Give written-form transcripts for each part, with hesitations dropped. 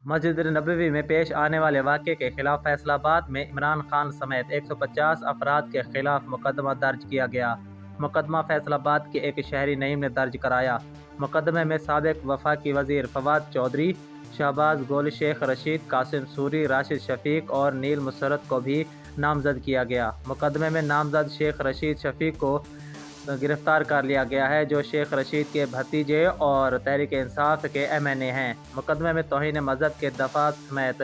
مسجد نبوی میں پیش آنے والے واقعے کے خلاف فیصل آباد میں عمران خان سمیت 150 افراد کے خلاف مقدمہ درج کیا گیا۔ مقدمہ فیصل آباد کے ایک شہری نعیم نے درج کرایا۔ مقدمے میں سابق وفاقی وزیر فواد چودھری، شہباز گول، شیخ رشید، قاسم سوری، راشد شفیق اور نیل مسرت کو بھی نامزد کیا گیا۔ مقدمے میں نامزد شیخ رشید شفیق کو گرفتار کر لیا گیا ہے، جو شیخ رشید کے بھتیجے اور تحریک انصاف کے MNA ہیں۔ مقدمے میں توہین مذہب کے دفعات سمیت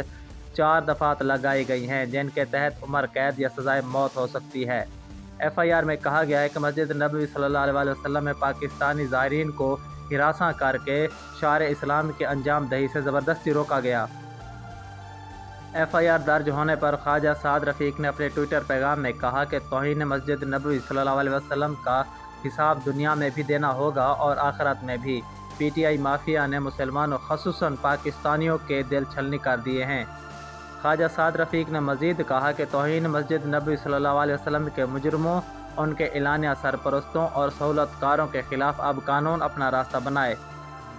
4 دفعات لگائی گئی ہیں، جن کے تحت عمر قید یا سزائے موت ہو سکتی ہے۔ FIR میں کہا گیا ہے کہ مسجد نبوی صلی اللہ علیہ وسلم میں پاکستانی زائرین کو ہراساں کر کے شعائر اسلام کی انجام دہی سے زبردستی روکا گیا۔ FIR درج ہونے پر خواجہ سعد رفیق نے اپنے ٹویٹر پیغام میں کہا کہ توہین مسجد نبوی صلی اللہ علیہ وسلم کا حساب دنیا میں بھی دینا ہوگا اور آخرت میں بھی۔ PTI مافیا نے مسلمانوں خصوصاً پاکستانیوں کے دل چھلنی کر دیے ہیں۔ خواجہ سعد رفیق نے مزید کہا کہ توہین مسجد نبوی صلی اللہ علیہ وسلم کے مجرموں، ان کے اعلانیہ سرپرستوں اور سہولت کاروں کے خلاف اب قانون اپنا راستہ بنائے۔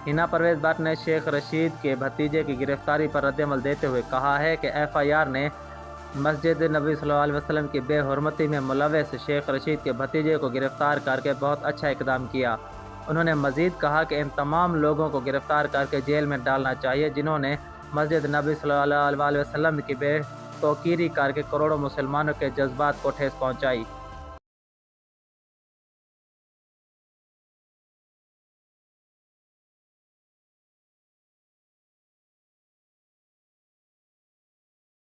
ہنا پرویز بٹ نے شیخ رشید کے بھتیجے کی گرفتاری پر رد عمل دیتے ہوئے کہا ہے کہ FIR نے مسجد نبوی صلی اللہ علیہ وسلم کی بے حرمتی میں ملوث شیخ رشید کے بھتیجے کو گرفتار کر کے بہت اچھا اقدام کیا۔ انہوں نے مزید کہا کہ ان تمام لوگوں کو گرفتار کر کے جیل میں ڈالنا چاہیے جنہوں نے مسجد نبوی صلی اللہ علیہ وسلم کی بے توقیری کر کے کروڑوں مسلمانوں کے جذبات کو ٹھیس پہنچائی۔